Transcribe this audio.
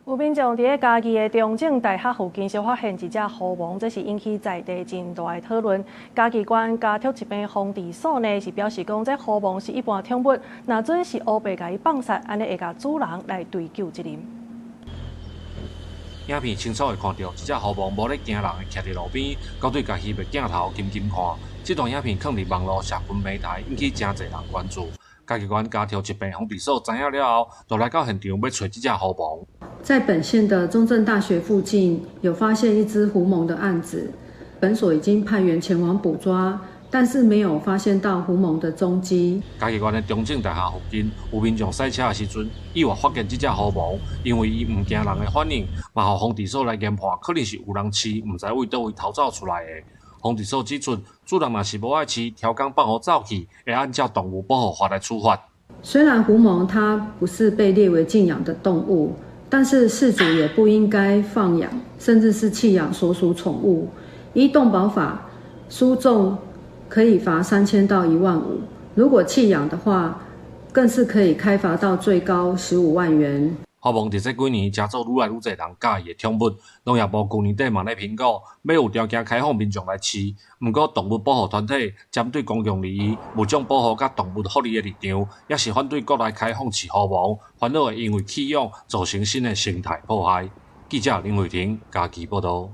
有民众伫嘉义的中正大学附近，就发现一只狐獴，这是引起在地真大的讨论。嘉义县家畜疾病防治所呢是表示讲，这狐獴是一般宠物，若准是乌白甲伊放杀，安尼会甲主人来追究责任。影片清楚会看到，一只狐獴无咧惊人的徛伫路边，到对家翕的镜头紧紧看。这段影片放伫网络社群媒体，引起真侪人关注。嘉义县家畜疾病防治所知影了后，就来到现场要找这只狐獴。在本县的中正大学附近有发现一只狐獴的案子，本所已经派员前往捕抓，但是没有发现到狐獴的踪迹。嘉义县的中正大学附近有民众赛车的时阵，意外发现这只狐獴，因为伊唔惊人的反应，嘛互防治所来研判，可能是有人饲，唔知为倒位逃走出来的。防治所指出，主人若是无爱饲，调工放互走去，会按照动物保护法来处罚。虽然狐獴它不是被列为禁养的动物，但是饲主也不应该放养，甚至是弃养所属宠物。依动保法，输重可以罚3000到15000，如果弃养的话，更是可以开罚到最高15万元。狐獴伫这几年加做愈来愈侪人喜爱的宠物，农业部去年底嘛咧评估，要有条件开放民众来饲。不过，动物保护团体针对公共利益、物种保护甲动物福利的立场，也是反对国内开放饲狐獴，烦恼会因为弃养造成新的生态破坏。记者林慧婷，嘉义报道。